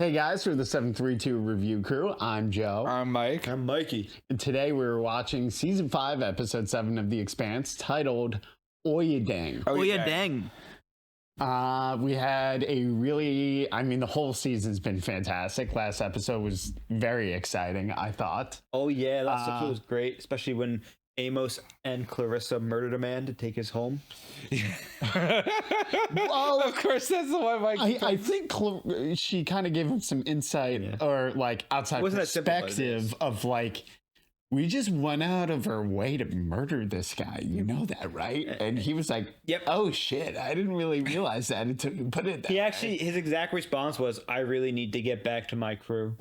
Hey guys, we're the 732 review crew. I'm Joe. I'm Mike. I'm Mikey. And today we're watching season 5, episode 7 of The Expanse, titled Oyedeng. Oyedeng. We had a really, the whole season's been fantastic. Last episode was very exciting, I thought. Oh yeah, that stuff was great, especially when Amos and Clarissa murdered a man to take his home. Well, Of course, that's the one Mike. I think she kind of gave him some insight or like outside Wasn't that simple, perspective of like, we just went out of our way to murder this guy. You know that, right? And he was like, Yep. Oh shit, I didn't really realize that until you put it that He way." actually, his exact response was, "I really need to get back to my crew."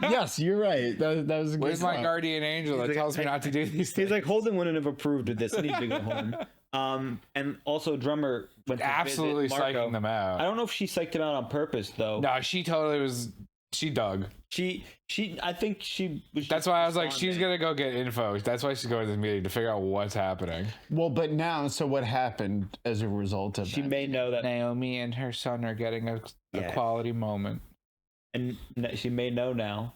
Yes, you're right. That was a good Where's my thought. guardian angel that tells me not to do these things? He's like, Holden wouldn't have approved of this. I need to go home. And also, Drummer went to absolutely visit Marco. psyching them out. I don't know if she psyched him out on purpose though. No, she totally was. She dug. I think she was. That's why I was like, she's gonna go get info. That's why she's going to this meeting to figure out what's happening. Well, but now, so what happened as a result of She that? may know that, Naomi and her son are getting a quality moment. and she may know now.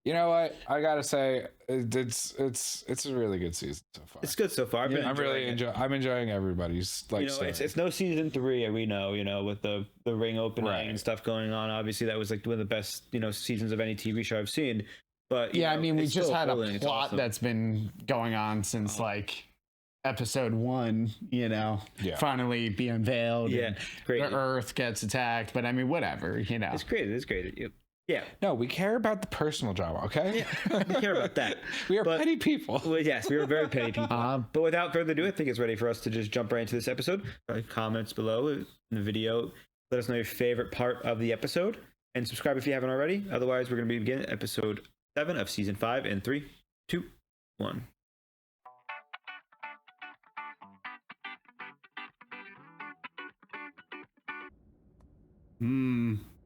You know what? I gotta say, it's a really good season so far. It's good so far. I'm enjoying everybody's like. It's no season 3. We know, with the ring opening Right. and stuff going on. Obviously, that was like one of the best, seasons of any TV show I've seen. But Yeah, we it's just still had a thrilling. It's plot awesome. that's been going on since like episode 1, Yeah. finally be unveiled. Yeah, and great. The Earth gets attacked, but whatever, It's great. It's great. Yeah, No, we care about the personal drama, okay? we care about that. We are But- petty people. Well, yes, we were very petty people. Uh, But without further ado, I think it's ready for us to just jump right into this episode. Comments below in the video. Let us know your favorite part of the episode. And subscribe if you haven't already. Otherwise, we're going to begin episode 7 of season 5 in 3, 2, 1.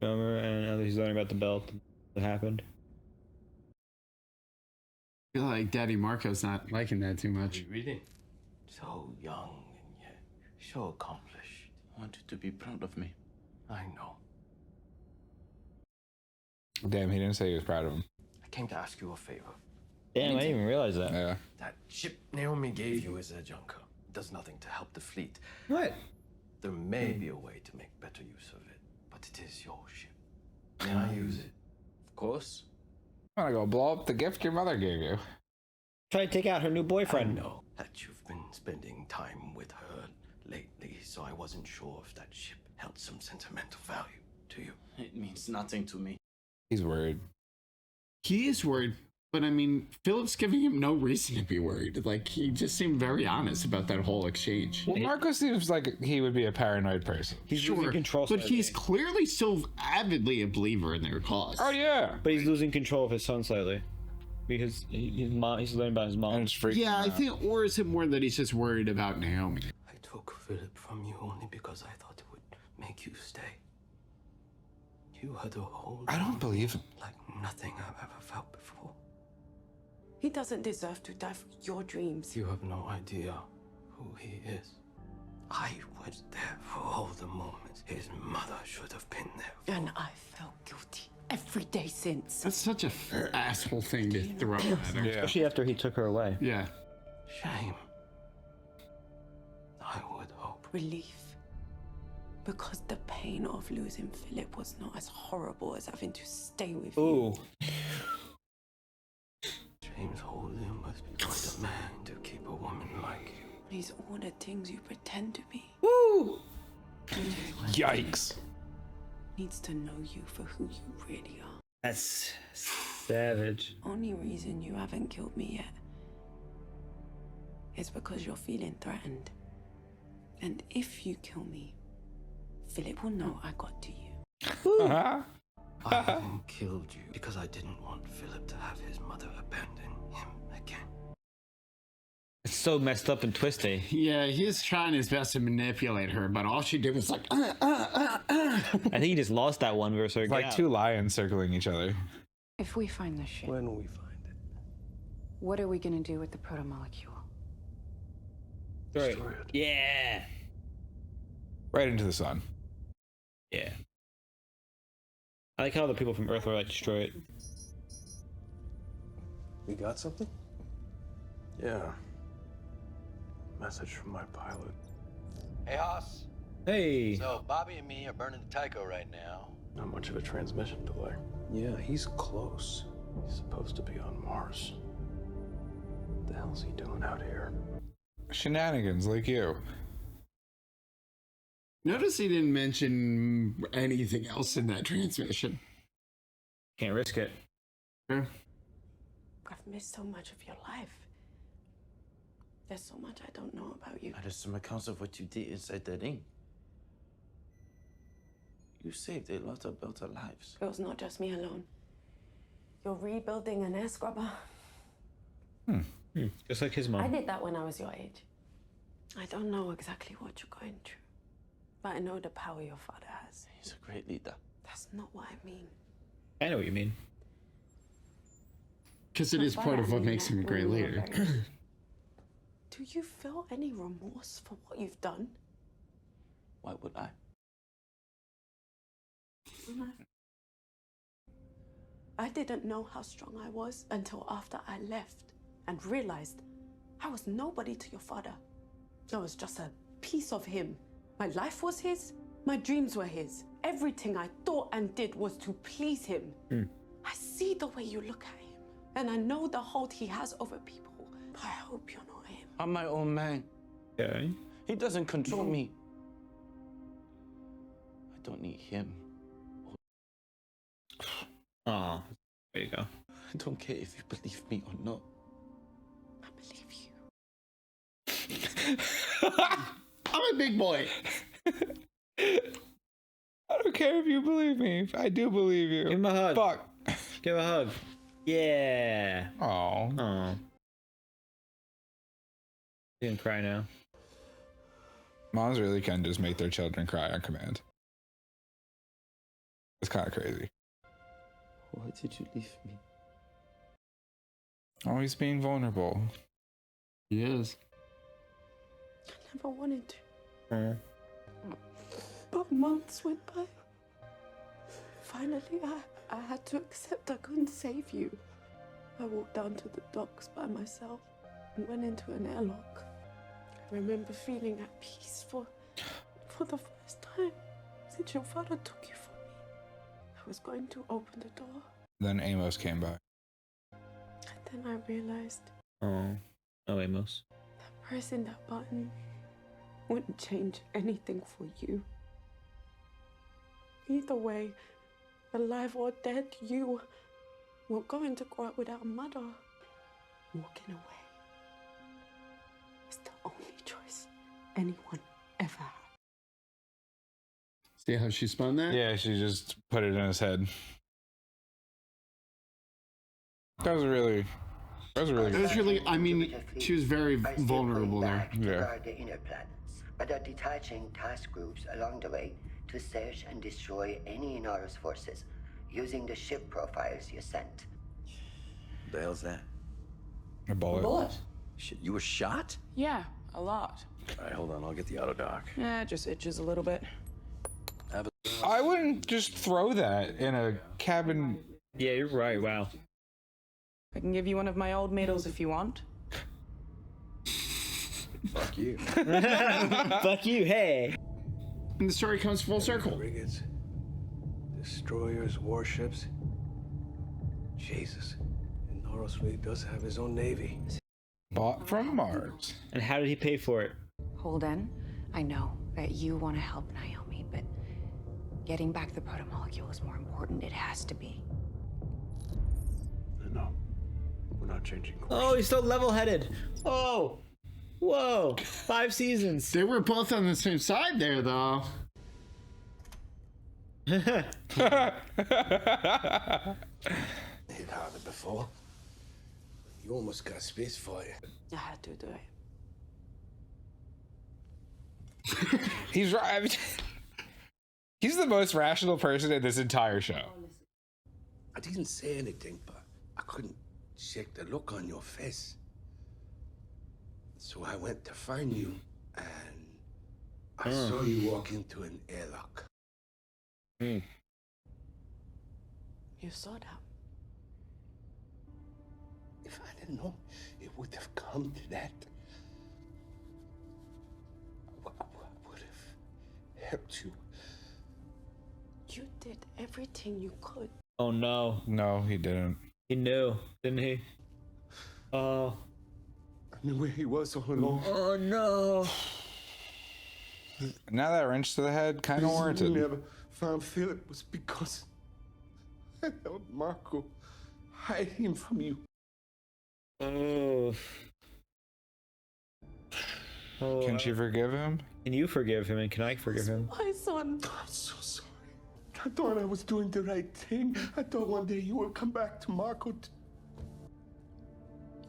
Summer and he's learning about the belt that happened. I feel like Daddy Marco's not liking that too much. Really? So young and yet so accomplished. I want you to be proud of me. I know. Damn, he didn't say he was proud of him. I came to ask you a favor. Damn, I didn't even realize that. Yeah. That ship Naomi gave you is a junker. It does nothing to help the fleet. What? There may be a way to make better use of it, but it is your ship. Can I use it? Of course. I'm gonna go blow up the gift your mother gave you. Try to take out her new I boyfriend. know that you've been spending time with her lately, so I wasn't sure if that ship held some sentimental value to you. It means nothing to me. He's worried. He is worried, but Philip's giving him no reason to be worried. Like, he just seemed very honest about that whole exchange. Well, Marco seems like he would be a paranoid person. He's losing control. but slightly. he's clearly still avidly a believer in their cause. Oh yeah. But he's losing control of his son slightly. Because his mom, he's learning about his mom. And it's freaking Yeah, him I out. think, or is it more that he's just worried about Naomi? I took Philip from you only because I thought it would make you stay. You had a whole I don't believe him. like nothing I've ever felt before. He doesn't deserve to die for your dreams. You have no idea who he is. I was there for all the moments his mother should have been there for. And I felt guilty every day since. That's such a asshole thing to throw at her. Yeah. Especially after he took her away. Yeah. Shame. I would hope. Relief. Because the pain of losing Philip was not as horrible as having to stay with you. Ooh. James Holden must be quite a man to keep a woman like you. He's all the things you pretend to be. Woo! Yikes. Needs to know you for who you really are. That's savage. Only reason you haven't killed me yet is because you're feeling threatened. And if you kill me, Philip will know I got to you. Uh-huh. I haven't killed you because I didn't want Philip to have his mother abandon him again. It's so messed up and twisty. Yeah, he's trying his best to manipulate her, but all she did was like, I think he just lost that one versus her. It's like two lions circling each other. If we find the ship, When we find it, what are we gonna do with the protomolecule? Right. destroy it. Yeah. Right into the sun. Yeah. I like how the people from Earth were like destroy it. You got something? Yeah. Message from my pilot. Hey, Haas. Hey. So, Bobby and me are burning the Tycho right now. Not much of a transmission delay. Yeah, he's close. He's supposed to be on Mars. What the hell's he doing out here? Shenanigans like you. Notice he didn't mention anything else in that transmission. Can't risk it. Yeah. I've missed so much of your life. There's so much I don't know about you. There's some accounts of what you did inside the ring. You saved a lot of better lives. It was not just me alone. You're rebuilding an air scrubber. Just like his mom. I did that when I was your age. I don't know exactly what you're going through, but I know the power your father has. He's a great leader. That's not what I mean. I know what you mean. Because it is part of what makes him a great leader. Do you feel any remorse for what you've done? Why would I? I didn't know how strong I was until after I left and realized I was nobody to your father. I was just a piece of him. My life was his, my dreams were his. Everything I thought and did was to please him. I see the way you look at him, and I know the hold he has over people, but I hope you're not him. I'm my own man. Okay. He doesn't control me. I don't need him. Aw. There you go. I don't care if you believe me or not. I believe you. I'm a big boy. I don't care if you believe me. I do believe you. Give him a hug. Fuck. Give a hug. Yeah. Oh. Aw. You can cry now. Moms really can just make their children cry on command. It's kind of crazy. Why did you leave me? Always being vulnerable. He is. I never wanted to. But months went by. Finally, I had to accept I couldn't save you. I walked down to the docks by myself and went into an airlock. I remember feeling at peace for the first time since your father took you from me. I was going to open the door, Then Amos came by. and then I realized Oh. Oh, Amos. that pressing that button wouldn't change anything for you. Either way, alive or dead, you were going to grow up without a mother. Walking away is the only choice anyone ever had. See how she spun that? Yeah, she just put it in his head. That was really It was really, I mean, she was very vulnerable there. Yeah. Guard the inner planets, but are detaching task groups along the way to search and destroy any Inaros forces using the ship profiles you sent. The hell's that? a bullet. Bullet? Shit, you were shot? Yeah, a lot. All right, hold on. I'll get the auto doc. Yeah, it just itches a little bit. I wouldn't just throw that in a cabin. Yeah, you're right. Wow. I can give you one of my old medals if you want. Fuck you. Fuck you, hey. And the story comes full circle. Frigates, destroyers, warships. Jesus. And Noros really does have his own navy. Bought from Mars. And how did he pay for it? Holden, I know that you want to help Naomi, but getting back the protomolecule is more important. It has to be. No, we're not changing course. Oh, he's so level-headed. Oh. Whoa. 5 seasons. They were both on the same side there, though. Hit harder before. You almost got space fire. I had to do it. He's right. He's the most rational person in this entire show. I didn't say anything, but I couldn't shake the look on your face. So I went to find you, and I saw you walk into an airlock. You saw that. If I didn't know it would have come to that, I would have helped you. You did everything you could. Oh no. No, he didn't. He knew, didn't he? Oh. I knew where he was all along. Oh no. Now that wrench to the head, kind of The reason warranted. you never found Filip was because I helped Marco hide him from you. Oh. Oh. Can she forgive him? Can you forgive him and can I forgive him? My son. I'm so sorry. I thought I was doing the right thing. I thought one day you would come back to Marco.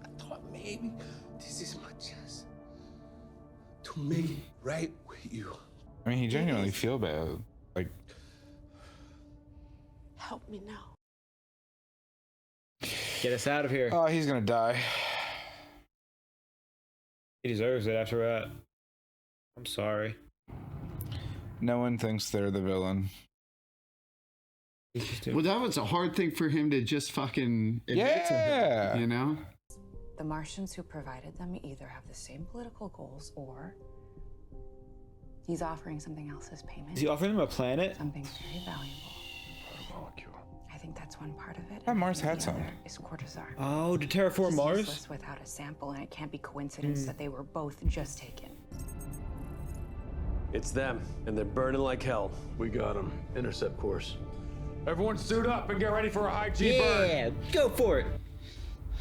I thought maybe this is my chance to make it right with you. I mean, he genuinely feel bad. Like, Help me now. Get us out of here. oh, he's gonna die. He deserves it after that. I'm sorry. No one thinks they're the villain. Well, that was a hard thing for him to just fucking admit to Yeah. him, you know? The Martians who provided them either have the same political goals or he's offering something else as payment. Is he offering them a planet? Something very valuable. I think that's one part of it. Thought Mars and had the some. other is Cortazar. Oh, to terraform It's Mars? useless without a sample, and it can't be coincidence that they were both just taken. It's them, and they're burning like hell. We got them. Intercept course. Everyone suit up and get ready for a high G burn. Yeah, go for it.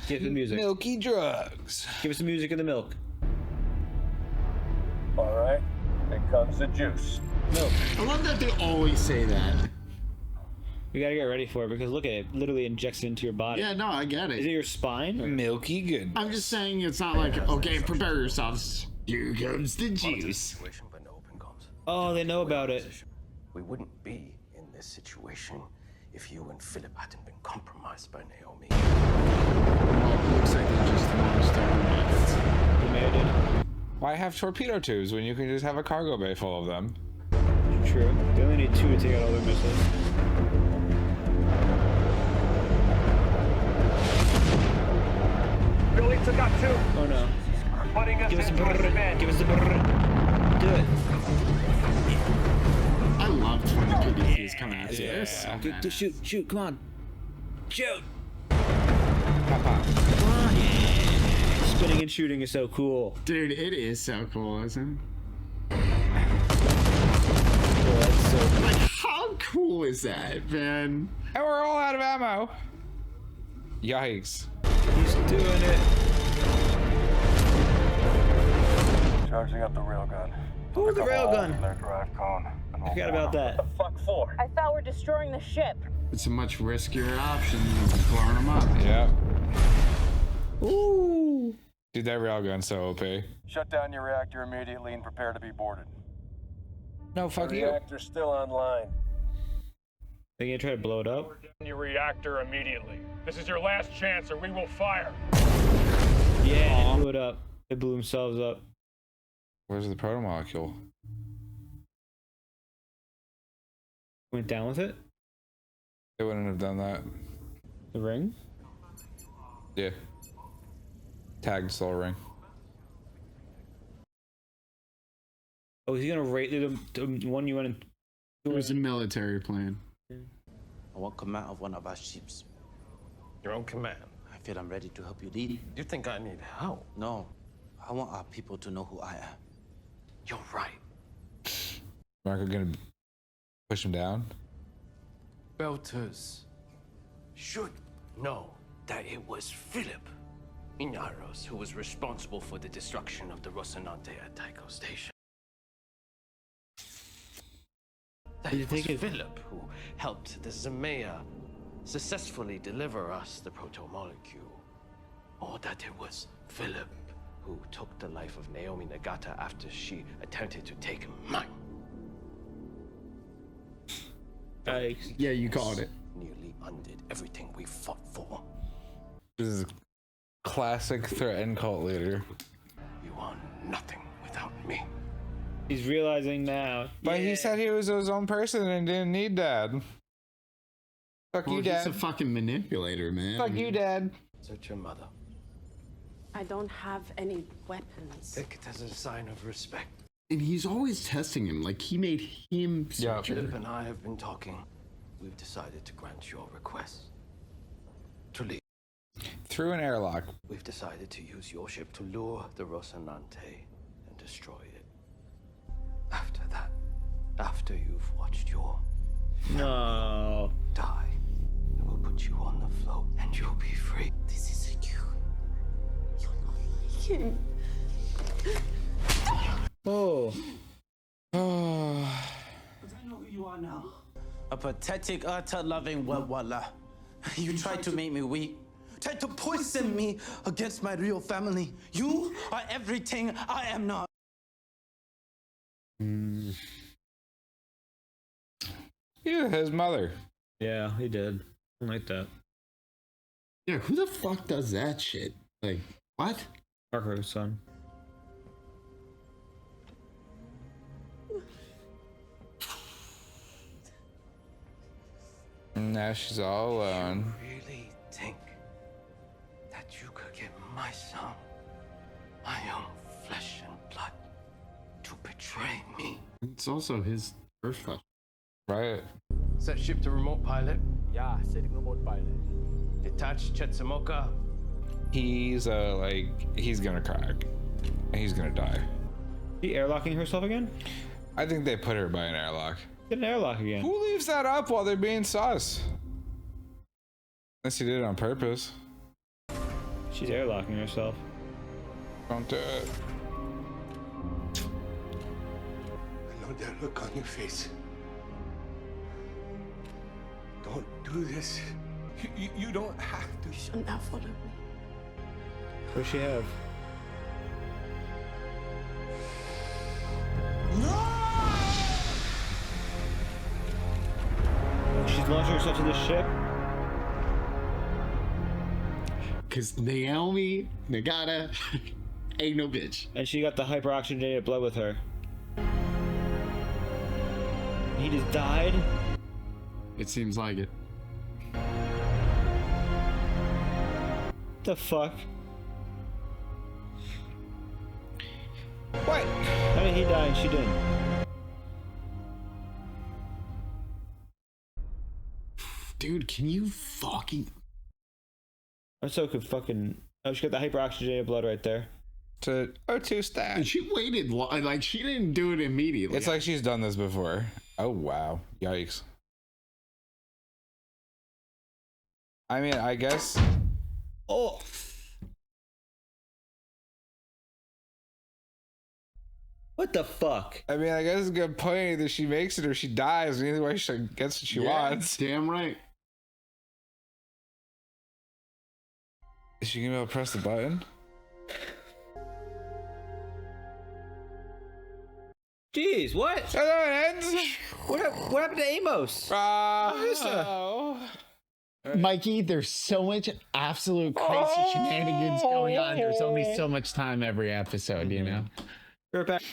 Give the music. Milky drugs. Give us the music and the milk. All right, here comes the juice. Milk. I love that they always say that. You gotta get ready for it because look at it. Literally injects it into your body. Yeah, no, I get Is it it. your spine? Milky good. I'm just saying it's not like, okay, prepare yourselves. Here comes the juice. Situation, but no open comms. Oh, they know about it. We wouldn't be in this situation if you and Filip hadn't been compromised by Naomi. Well, looks like they just launched their You made it. Why have torpedo tubes when you can just have a cargo bay full of them? True. They only need 2 to take out all their missiles. Billy took out 2. Oh no. Putting us Give us the into a brrr. spin. Give us the brrr. Do it. I loved when the PDPs come after this. So bad. Shoot, come on. Shoot. Pop, pop. Spinning and shooting is so cool. Dude, it is so cool, isn't it? Oh, that's so Like, how cool is that, man? And we're all out of ammo. Yikes. He's doing it. Charging up the railgun. Oh, the railgun. Their drive cone. I forgot about that. Fuck for. I thought we're destroying the ship. It's a much riskier option than blowing them up. Yep. Ooh. Dude, that railgun's so OP. Shut down your reactor immediately and prepare to be boarded. No, fuck The you. reactor's still online. They gonna try to blow it up? Your reactor immediately. This is your last chance, or we will fire. Yeah, they blew it up. They blew themselves up. Where's the protomolecule? Went down with it? They wouldn't have done that. The ring? Yeah. Tagged soul ring. Oh, is he gonna rate the one you went It was a military plan. I want command of one of our ships. Your own command. I feel I'm ready to help you lead. You think I need help? No, I want our people to know who I am. You're right. Marco gonna push him down? Belters should know that it was Filip Inaros who was responsible for the destruction of the Rocinante at Tycho Station. That it was Filip who helped the Zemea successfully deliver us the proto-molecule. Or that it was Filip who took the life of Naomi Nagata after she attempted to take mine. Yeah, you called it. Nearly undid everything we fought for. This is classic threat and cult leader. You are nothing without me. He's realizing now. But he said he was his own person and didn't need dad. Fuck Well, you, he's Dad. a fucking manipulator, man. Fuck you, Dad. Search your mother. I don't have any weapons. Take it as a sign of respect. And he's always testing him. Like, he made him search her. Philip and I have been talking. We've decided to grant your request. To leave. Through an airlock. We've decided to use your ship to lure the Rocinante and destroy it. After that, after you've watched your No. die, it will put you on the float and you'll be free. This isn't you. You're not like him. Oh. Oh. I know who you are now. A pathetic, utter loving walla. You tried to make me weak. Tried to poison me against my real family. You are everything I am not. Yeah, his mother. Yeah, he did. I like that. Yeah, who the fuck does that shit? Like, what? Parker's son. Now she's all alone. You really think that you could get my son, my own flesh and blood, to betray me? It's also his first flash. Right. Set ship to remote pilot. Yeah, setting remote pilot. Detach Chetsamoka. He's he's gonna crack. And he's gonna die. She airlocking herself again? I think they put her by an airlock. Get an airlock again. Who leaves that up while they're being sus? Unless he did it on purpose. She's airlocking herself. Don't do it. I know that look on your face. Don't do this. You don't have to. You shouldn't have followed me. What does she have? She's launching herself to this ship. Because Naomi, Nagata, ain't no bitch. And she got the hyperoxygenated blood with her. He just died? It seems like it. The fuck? What? How did he die and she didn't? Dude, can you fucking... I'm so could fucking... Oh, she got the hyperoxygenated blood right there. To O2 stat. And she waited, like, she didn't do it immediately. It's like she's done this before. Oh, wow. Yikes. I mean, I guess... Oh! What the fuck? I mean, I guess it's a good point. Either she makes it or she dies. Either way, she gets what she wants. Damn right. Is she gonna be able to press the button? Jeez, what? Oh, no, it ends. What happened to Amos? Mikey, there's so much absolute crazy shenanigans going on. There's only so much time every episode, you know? We're back.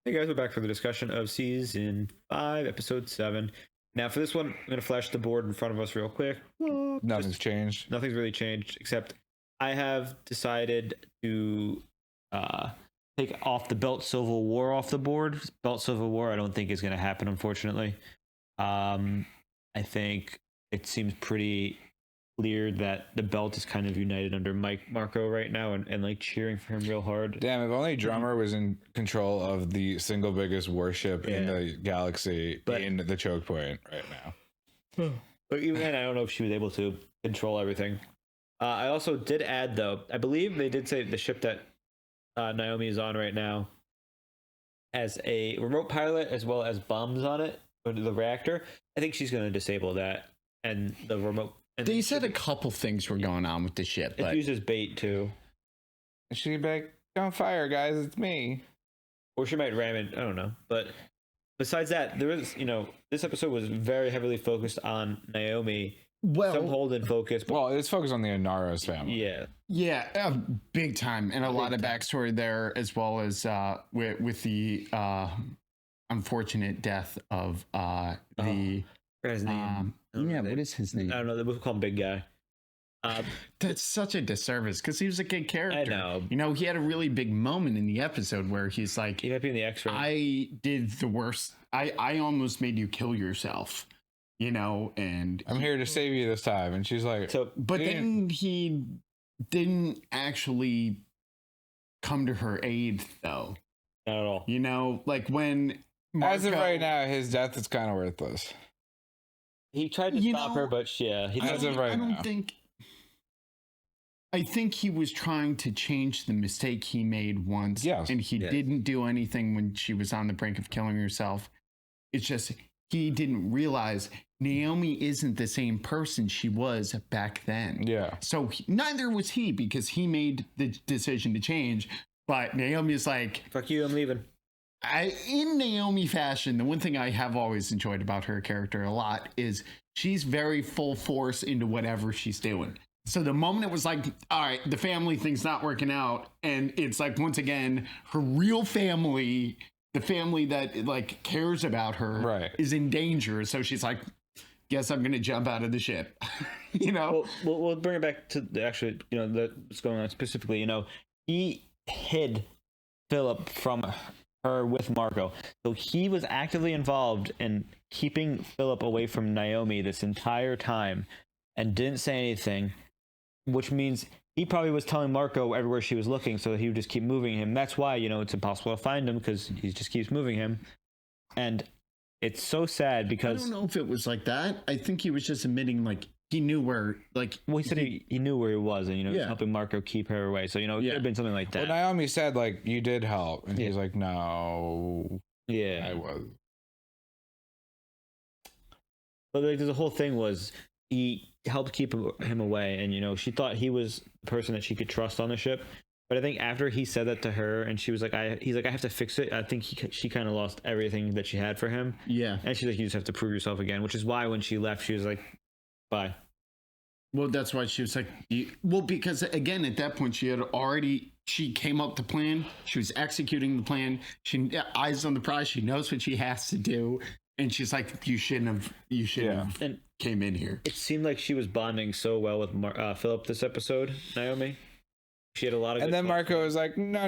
Hey guys, we're back for the discussion of season 5, episode 7. Now for this one, I'm going to flash the board in front of us real quick. Nothing's changed. Nothing's really changed, except I have decided to take off the Belt Civil War off the board. Belt Civil War I don't think is going to happen, unfortunately. I think it seems pretty clear that the belt is kind of united under Marco right now and like cheering for him real hard. Damn, if only Drummer was in control of the single biggest warship in the galaxy in the choke point right now. But even then, I don't know if she was able to control everything. I also did add, though, I believe they did say the ship that Naomi is on right now has a remote pilot as well as bombs on it, or the reactor. I think she's going to disable that and the remote. And They said a couple things were going on with the ship, it but uses bait too. She'd be like, "Don't fire, guys, it's me." Or she might ram it. I don't know. But besides that, there is, this episode was very heavily focused on Naomi. Some Holden focus. Well, it's focused on the Inaros family. Yeah, big time, and a lot of backstory there, as well as with the unfortunate death of the His name. Yeah, what is his name? I don't know. We'll call him Big Guy. That's such a disservice because he was a good character. I know. You know, he had a really big moment in the episode where he's like, he might be in the X-ray. I did the worst. I almost made you kill yourself, you know, and I'm here to save you this time. And she's like, but then he didn't actually come to her aid, though. Not at all. You know, like when as of right now, his death is kind of worthless. He tried to stop her, but yeah, he as of right now. I think he was trying to change the mistake he made once, and he didn't do anything when she was on the brink of killing herself. It's just he didn't realize Naomi isn't the same person she was back then. Yeah. So neither was he, because he made the decision to change. But Naomi's like, "Fuck you, I'm leaving." In Naomi fashion, the one thing I have always enjoyed about her character a lot is she's very full force into whatever she's doing. So the moment it was like, all right, the family thing's not working out, and it's like, once again, her real family, the family that like cares about her, is in danger. So she's like, guess I'm gonna jump out of the ship. You know, we'll bring it back to the actually, you know, what's going on specifically. You know, he hid Filip from her with Marco, so he was actively involved in keeping Filip away from Naomi this entire time, and didn't say anything. Which means he probably was telling Marco everywhere she was looking, so he would just keep moving him. That's why, you know, it's impossible to find him, because he just keeps moving him. And it's so sad because I don't know if it was like that. I think he was just admitting like he knew where, like, well, he said he knew where he was, and, you know, he was helping Marco keep her away. So, you know, it could have been something like that. Well, Naomi said, like, you did help, and he's like, no, I was. But like, the whole thing was he helped keep him away, and, you know, she thought he was the person that she could trust on the ship. But I think after he said that to her, and she was like, he's like, I have to fix it. I think she kind of lost everything that she had for him. Yeah. And she's like, you just have to prove yourself again, which is why when she left, she was like, bye. Well, that's why she was like, well, because again, at that point, she came up with the plan. She was executing the plan. She eyes on the prize. She knows what she has to do. And she's like, you shouldn't have and came in here. It seemed like she was bonding so well with Filip this episode, Naomi. She had a lot of. And then Marco was like, no.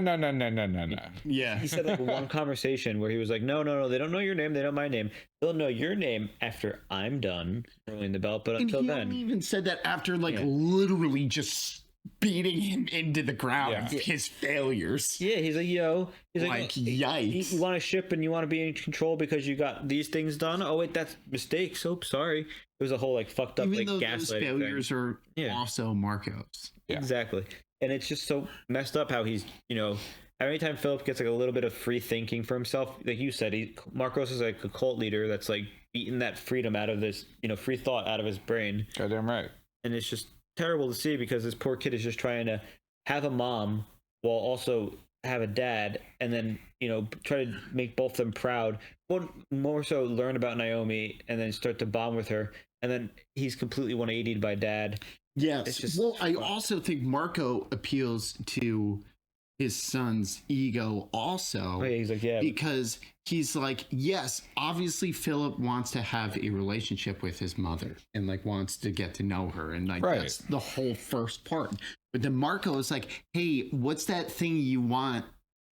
Yeah. He said like one conversation where he was like, no, they don't know your name, they know my name. They'll know your name after I'm done rolling the belt, but until then. He even said that after literally just beating him into the ground, his failures. Yeah, he's like, yikes. You want a ship and you want to be in control because you got these things done? Oh wait, that's mistakes. So sorry. It was a whole like fucked up even like though gaslighting those failures thing. are also Marco's. Yeah. Exactly. And it's just so messed up how he's, you know, every time Filip gets like a little bit of free thinking for himself, like you said, Marcos is like a cult leader that's like beating that freedom out of this, you know, free thought out of his brain. Goddamn right. And it's just terrible to see because this poor kid is just trying to have a mom while also have a dad, and then, you know, try to make both of them proud. Well, more so learn about Naomi and then start to bond with her. And then he's completely 180'd by dad. Yes. Well, I also think Marco appeals to his son's ego also. Oh, yeah, he's like, yeah. Because he's like, yes, obviously Filip wants to have a relationship with his mother and like wants to get to know her. And like, that's the whole first part. But then Marco is like, hey, what's that thing you want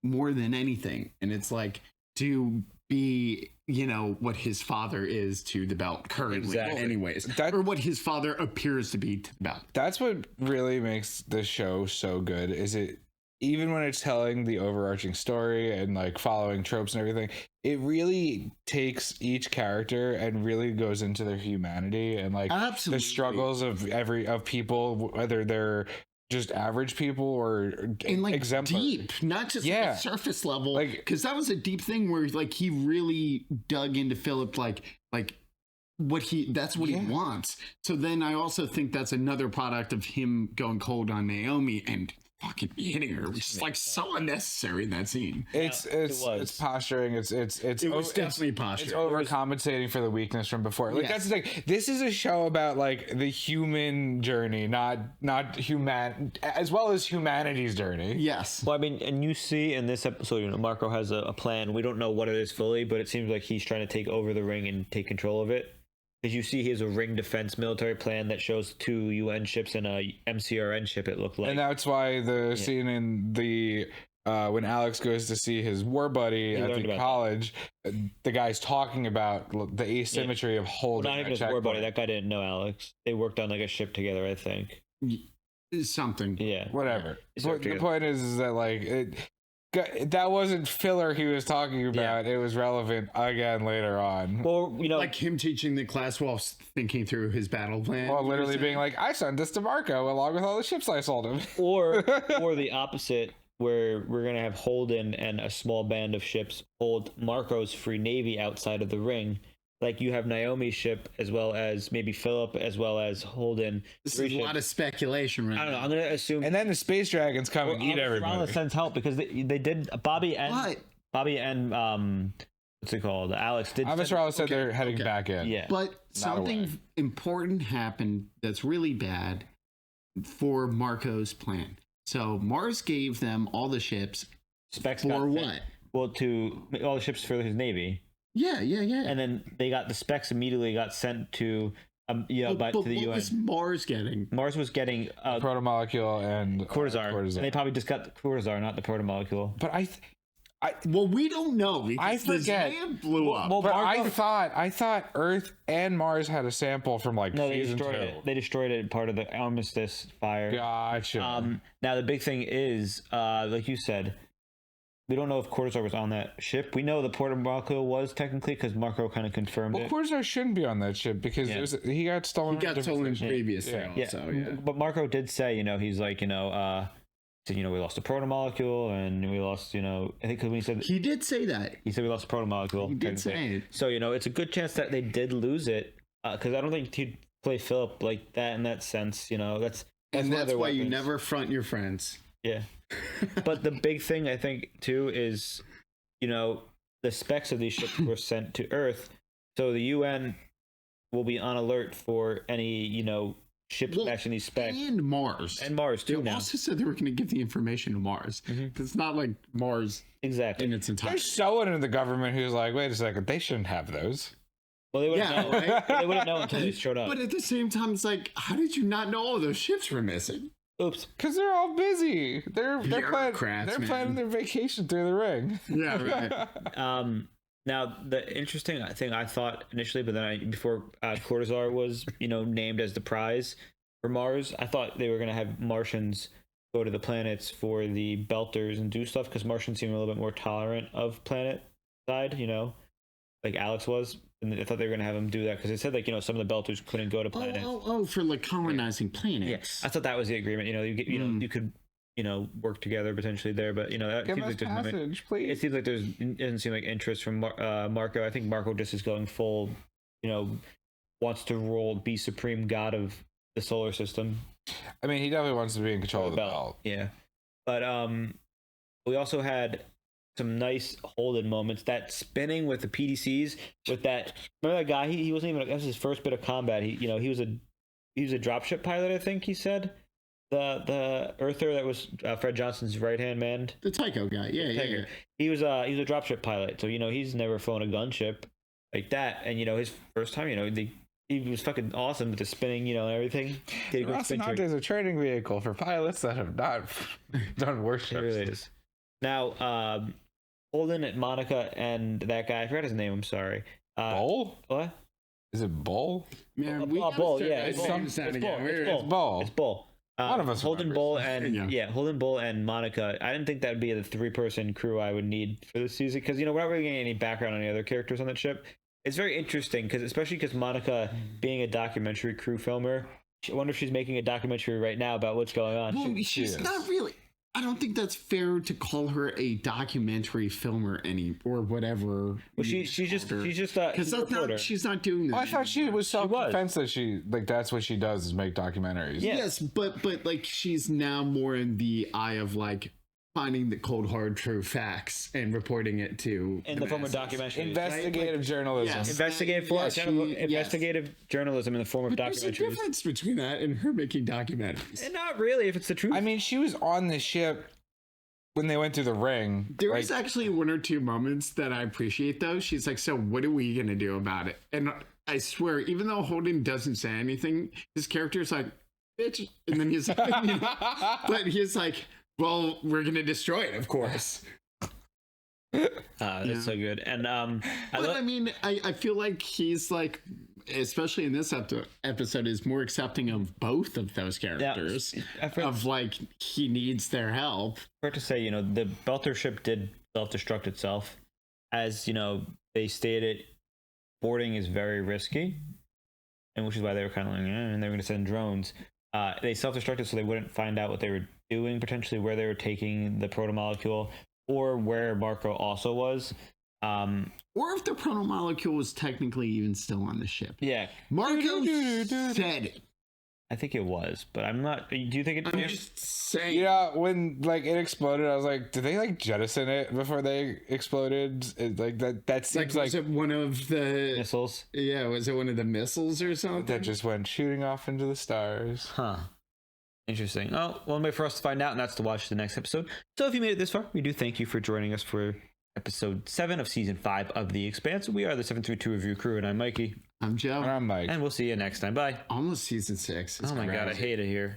more than anything? And it's like to be, you know, what his father is to the belt currently, anyways, or what his father appears to be to the belt. That's what really makes the show so good. Is it, even when it's telling the overarching story and like following tropes and everything, it really takes each character and really goes into their humanity and like the struggles of people, whether they're just average people or and like exemplar. Deep, not just like surface level, like, because that was a deep thing where like he really dug into Filip, like what that's what he wants. So then I also think that's another product of him going cold on Naomi and fucking hitting her, which is like so unnecessary in that scene. It's posturing. It was definitely posturing. It's overcompensating for the weakness from before. Like that's the thing. This is a show about like the human journey, not human, as well as humanity's journey. Yes. Well, I mean, and you see in this episode, you know, Marco has a plan. We don't know what it is fully, but it seems like he's trying to take over the ring and take control of it. because you see he has a ring defense military plan that shows 2 UN ships and a MCRN ship. It looked like, and that's why the scene in the when Alex goes to see his war buddy at the college, the guy's talking about the asymmetry of holding. Not even his war buddy. That guy didn't know Alex. They worked on like a ship together, I think. Something. Yeah. Whatever. The point is that like that wasn't filler he was talking about. It was relevant again later on. Well, like him teaching the class while thinking through his battle plan. Well, literally being like, I sent this to Marco along with all the ships I sold him. Or the opposite, where we're going to have Holden and a small band of ships hold Marco's Free Navy outside of the ring. Like you have Naomi's ship as well as maybe Filip as well as Holden. This is a lot of speculation right I don't know. I'm going to assume. And then the space dragons come and eat everybody. That sends help because they did Bobby and what's it called? Alex did. Avisrala said they're heading back in. Yeah. But something important happened that's really bad for Marco's plan. So Mars gave them all the ships. Specs for what? Well, to all the ships for his navy. Yeah. And then they got the specs immediately got sent to to the UN. What was Mars getting? Mars was getting protomolecule and Cortazar. And they probably just got the Cortazar, not the protomolecule. But well, we don't know. I forget. This blew up. Well, but I thought Earth and Mars had a sample from like season 2. They destroyed it part of the armistice fire. Gotcha. Now the big thing is, like you said, we don't know if Cortazar was on that ship. We know the protomolecule was technically because Marco kind of confirmed it. Cortazar shouldn't be on that ship because he got stolen. He got stolen previously. But Marco did say, he's like, we lost the protomolecule and we lost, I think because when he said he did say that. He said we lost the protomolecule. He did say it. So it's a good chance that they did lose it because I don't think he'd play Filip like that in that sense. That's why you never front your friends. Yeah. But the big thing I think too is, the specs of these ships were sent to Earth, so the UN will be on alert for any ships matching these specs. And Mars too. They also said they were going to give the information to Mars. It's not like Mars exactly in its entirety. There's someone in the government who's like, wait a second, they shouldn't have those. Well, they wouldn't know. Right? They wouldn't know until they showed up. But at the same time, it's like, how did you not know all those ships were missing? Oops. Because they're all busy. They're planning their vacation through the ring. Yeah, right. Now the interesting thing I thought initially, but then before Cortazar was named as the prize for Mars, I thought they were going to have Martians go to the planets for the belters and do stuff because Martians seem a little bit more tolerant of planet side, like Alex was. And I thought they were going to have him do that because they said some of the belters couldn't go to planets. For like colonizing planets. Yes, I thought that was the agreement. You could work together potentially there, but that Give seems us like there's passage, please. It seems like it doesn't seem like interest from Marco. I think Marco just is going full, wants to be supreme god of the solar system. I mean, he definitely wants to be in control of the belt. Yeah, but we also had some nice Holden moments. That spinning with the PDCs with that. Remember that guy? He wasn't even. That was his first bit of combat. He was a dropship pilot. I think he said the Earther that was Fred Johnson's right hand man. The Tycho guy. Yeah. He was a dropship pilot. So he's never flown a gunship like that. And his first time, he was fucking awesome with the spinning, and everything. Rocinante is a training vehicle for pilots that have not done warships. It really is. Now, Holden and Monica and that guy, I forgot his name, I'm sorry. Bull? What? Is it Bull? Man, Bull, yeah. It's Bull. It's Bull. One of us Holden, remembers. Bull, and Holden, Bull, and Monica. I didn't think that would be the 3-person crew I would need for this season because we're not really getting any background on any other characters on that ship. It's very interesting especially because Monica being a documentary crew filmer, I wonder if she's making a documentary right now about what's going on. Well, she's not really. I don't think that's fair to call her a documentary filmer or whatever. Well, she's just because she's not doing this. Well, I thought she was self-defense that that's what she does is make documentaries. Yes, but like she's now more in the eye of like finding the cold hard true facts and reporting it to in the form of documentaries. Investigative journalism. Yes. Investigative journalism in the form of documentaries. There's a difference between that and her making documentaries. And not really, if it's the truth. I mean, she was on the ship when they went through the ring. There was actually 1 or 2 moments that I appreciate though. She's like, so what are we going to do about it? And I swear, even though Holden doesn't say anything, his character is like, bitch. And then he's like, but he's like, well, we're going to destroy it, of course. That's so good. And I mean, I feel like he's like, especially in this episode, is more accepting of both of those characters. Of like, he needs their help. Fair to say, the Belter ship did self-destruct itself. As they stated, boarding is very risky, and which is why they were kind of like, and they were going to send drones. They self-destructed so they wouldn't find out what they were doing, potentially where they were taking the protomolecule, or where Marco also was. Or if the protomolecule was technically even still on the ship. Yeah. Marco said it. I think it was, but I'm not. Do you think it? I'm just saying. Yeah, when like it exploded, I was like, did they like jettison it before they exploded? That seems like was it one of the missiles? Yeah, was it one of the missiles or something that just went shooting off into the stars? Huh. Interesting. Oh, one way for us to find out, and that's to watch the next episode. So if you made it this far, we do thank you for joining us for episode 7 of season 5 of The Expanse. We are the 732 review crew, and I'm Mikey. I'm Joe. And I'm Mike. And we'll see you next time. Bye. Almost season 6. Oh my God, I hate it here.